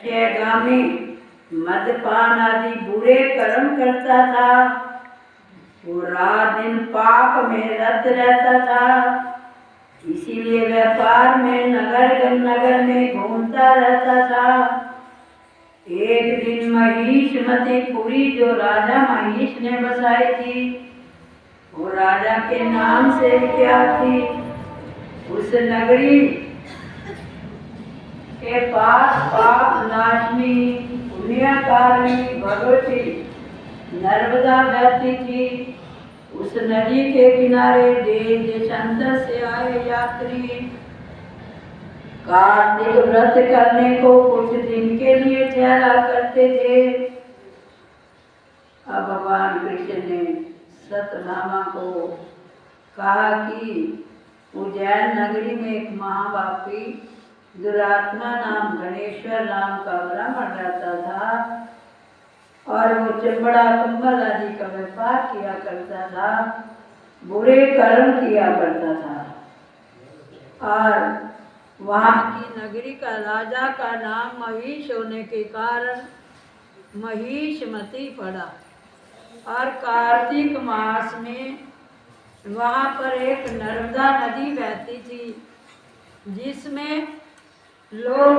गामी मद्यपान आदि बुरे कर्म करता था। वो रात दिन पाप में रत रहता था, इसीलिए व्यापार में नगर में घूमता रहता था। एक दिन महिषमती पुरी जो राजा महिष ने बसाई थी, वो राजा के नाम से विख्यात थी। उस नगरी के पास पाप नाशनी पुण्यकारिणी भगवती नर्मदा बहती थी। उस नदी के किनारे देश देशांतर से आए यात्री कार्तिक व्रत करने को कुछ दिन के लिए ठहरा करते थे। अब भगवान कृष्ण ने सतनामा को कहा कि उज्जैन नगरी में एक महापापी दुरात्मा नाम गणेश्वर नाम का ब्राह्मण रहता था, और वो चमड़ा कंबल आदि का व्यापार किया करता था, बुरे कर्म किया करता था। और वहाँ की नगरी का राजा का नाम महिष होने के कारण महिषमती पड़ा। और कार्तिक मास में वहाँ पर एक नर्मदा नदी बहती थी, जिसमें लोग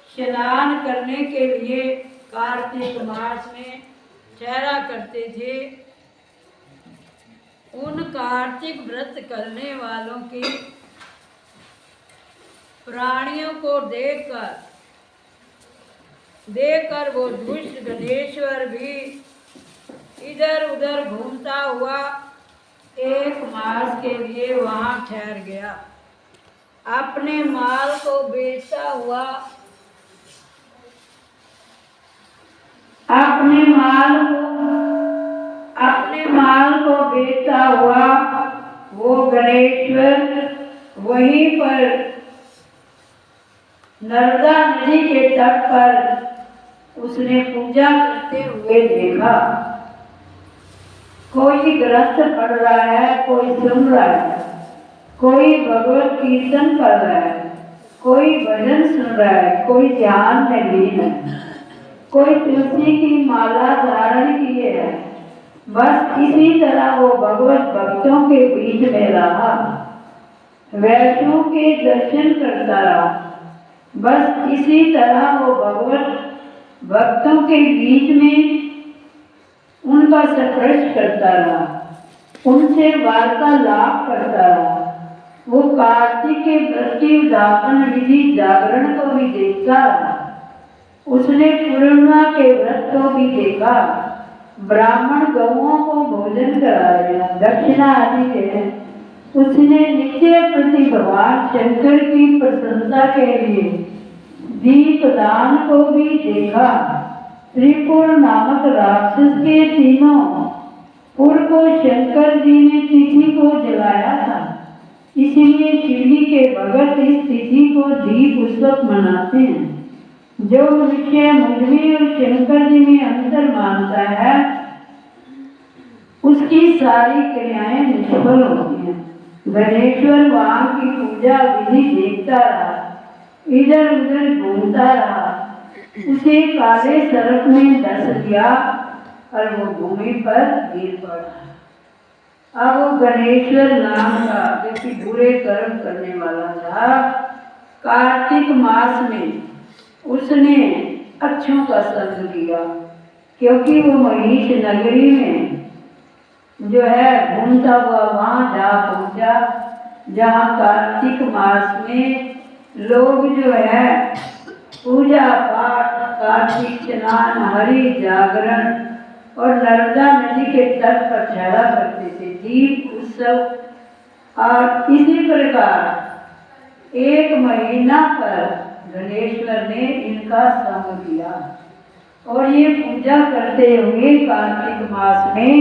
स्नान करने के लिए कार्तिक मास में ठहरा करते थे। उन कार्तिक व्रत करने वालों के प्राणियों को देखकर वो दुष्ट गणेश्वर भी इधर उधर घूमता हुआ एक मास के लिए वहाँ ठहर गया। अपने माल को बेचता हुआ वो गणेश्वर वहीं पर नर्मदा नदी के तट पर उसने पूजा करते हुए देखा। कोई ग्रंथ पढ़ रहा है, कोई सुन रहा है, कोई भगवत कीर्तन कर रहा है, कोई भजन सुन रहा है, कोई ध्यान में लीन है, कोई तुलसी की माला धारण किए है। बस इसी तरह वो भगवत भक्तों के बीच में रहा, वैष्णव के दर्शन करता रहा। बस इसी तरह वो भगवत भक्तों के बीच में उनका स्पर्श करता रहा, उनसे वार्तालाप करता रहा। वो कार्तिक के व्रत की उद्यापन विधि जागरण को भी देखता रहा, उसने पूर्णिमा के व्रत को भी देखा, ब्राह्मण गौओं को भोजन कराया, दक्षिणा आदि दे। उसने नित्य प्रति भगवान शंकर की प्रसन्नता के लिए दीपदान को भी देखा। त्रिपुर नामक राक्षस के तीनों पुर को शंकर जी ने तिथि को जलाया था, इसलिए शिवजी के भगत इस तिथि को दीप उत्सव मनाते हैं। जो मनुष्य मुझमें और शंकर जी में अंतर मानता है, उसकी सारी क्रियाएं निष्फल होती हैं। गणेश्वर वहाँ की पूजा विधि देखता रहा, इधर उधर घूमता रहा। उसे काले सर्प ने डस लिया और वो भूमि पर गिर पड़ा। अब वो गणेश्वर नाम का जो बुरे कर्म करने वाला था, कार्तिक मास में उसने अच्छों का संग किया, क्योंकि वो महिष नगरी में जो है घूमता हुआ वहाँ जा पहुँचा, जहाँ कार्तिक मास में लोग जो है पूजा पाठ, कार्तिक स्नान, हरि जागरण और नर्मदा नदी के तट पर ठहरा करते थे, दीप उत्सव। और इसी प्रकार एक महीना पर गणेश्वर ने इनका संग किया और ये पूजा करते हुए कार्तिक मास में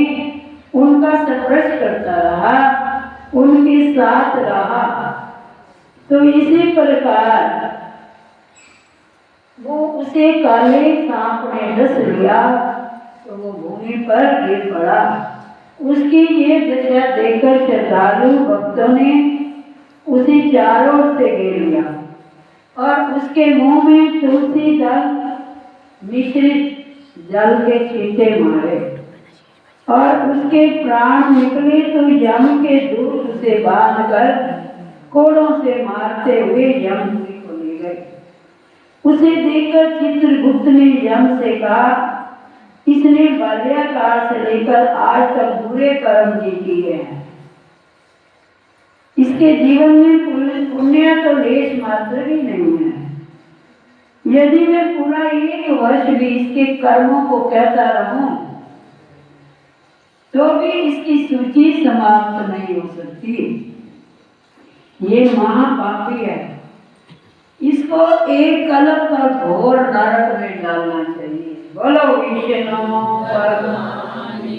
उनका स्पर्श करता रहा, उनके साथ रहा। तो इसी प्रकार वो उसे काले सांप ने डस लिया तो वो भूमि पर गिर पड़ा। उसकी ये दशा देखकर श्रद्धालु भक्तों ने उसे चारों ओर से घेर लिया और उसके मुंह में तुलसी दल मिश्रित जल के छींटे मारे और उसके प्राण निकले तो यम के दूत से बांध कर कोड़ों से मारते हुए यमपुरी को ले गए। उसे देखकर चित्रगुप्त ने यम से कहा, इसने बाल्याकाल से लेकर आज तक बुरे कर्म ही किए हैं। इसके जीवन में पुण्य तो लेश मात्र भी नहीं है। यदि मैं पूरा 1 वर्ष भी इसके कर्मों को कहता रहूं तो भी इसकी सूची समाप्त नहीं हो सकती। ये महापापी है, इसको एक कलप पर घोर नरक में डालना चाहिए। बोलो विष्णु भगवान की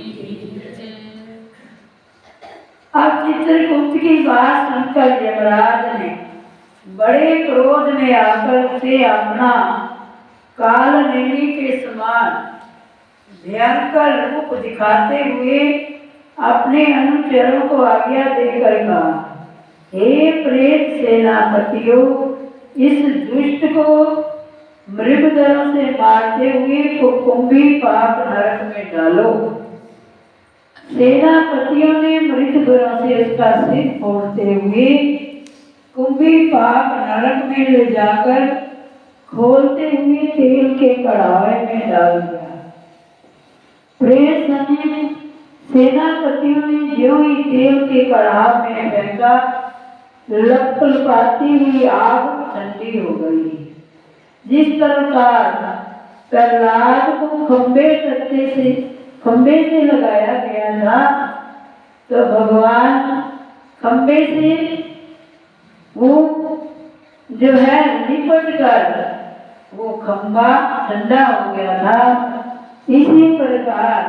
जय। अब चित्रगुप्त की बात सुनकर यमराज ने बड़े क्रोध में आकर उसे अपना काल नेमी के समान भयंकर रूप दिखाते हुए अपने अनुचरों को आज्ञा देकर कहा, हे प्रेत सेनापतियों, इस दुष्ट को मृगदरों से मारते हुए कुंभी पाक नरक में डालो। सेनापतियों ने मृगदरों से उसका सिर फोड़ते हुए कुंभी पाक नरक में ले जाकर खोलते हुए तेल के कढ़ाई में डाल दिया। प्रेत समेत सेनापतियों ने जो ही तेल के कढ़ाई में फेंका, लपलपाती हुई आग ठंडी हो गई। जिस प्रकार प्रहलाद को खंबे से लगाया गया था, तो भगवान खंबे से वो जो है लिपट कर वो खंबा ठंडा हो गया था। इसी प्रकार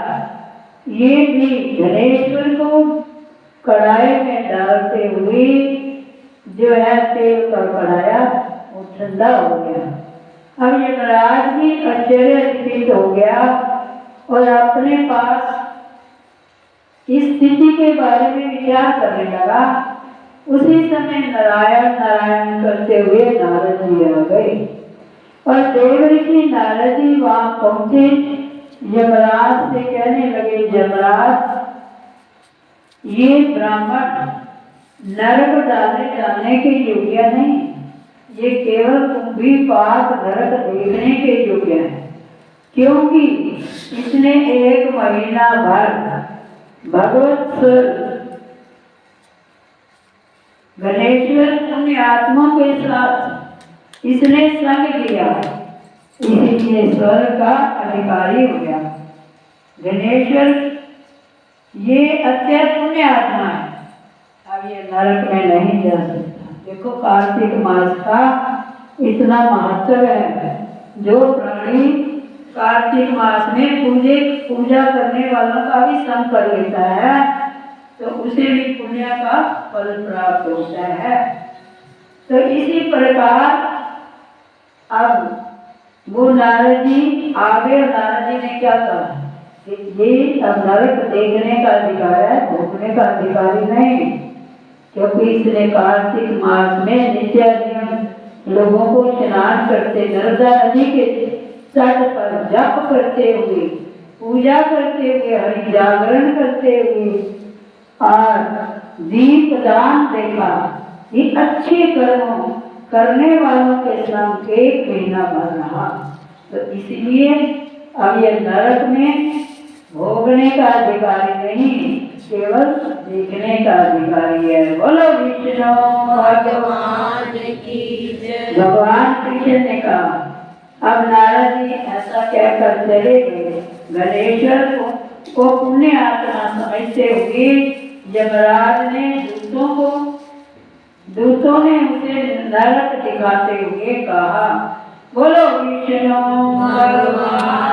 ये भी गणेश्वर को कढ़ाई में डालते हुए जो है तेल का कढ़ाया वो ठंडा हो गया। अब यमराज भी आश्चर्यचकित हो गया और अपने पास इस स्थिति के बारे में विचार करने लगा। उसी समय नारायण नारायण करते हुए नारद जी आ गए और देवऋषि नारद जी वहां पहुंचे। यमराज से कहने लगे, यमराज, ये ब्राह्मण नरक डाले जाने के योग्य नहीं, ये केवल कुंभी पाक नरक देखने के योग्य है, क्योंकि इसने 1 महीना भर भगवत गणेश्वर पुण्य आत्मा के साथ इसने संग किया, इसीलिए स्वर्ग का अधिकारी हो गया। गणेश्वर ये अत्यंत पुण्य आत्मा है, अब ये नरक में नहीं जा सकता। देखो कार्तिक मास का इतना महत्व है। जो प्राणी कार्तिक मास में पूजा करने वालों का भी संग कर लेता है तो उसे भी पुण्य का फल प्राप्त होता है। तो इसी प्रकार अब वो नारद जी आगे, नारद जी ने क्या कहा कि ये अब नरक देखने का अधिकार है, भोगने का अधिकारी नहीं, क्योंकि इसने कार्तिक मास में नित्य नियम लोगों को स्नान करते, नर्मदा नदी के तट पर जप करते हुए, पूजा करते हुए, हरि जागरण करते हुए और दीप दान देखा। ये अच्छे कर्म करने वालों के संग 1 महीना भर रहा। तो इसलिए अब ये नरक में भोगने का अधिकारी नहीं, केवल देखने का अधिकारी है। बोलो विष्णु भगवान की जय। भगवान कृष्ण ने कहा। अब नारद जी ऐसा कहकर चले गए। गणेश्वर को पुण्य आत्मा समझते हुए यमराज ने दूतों ने उसे नरक दिखाते हुए कहा, बोलो विष्णु भगवान।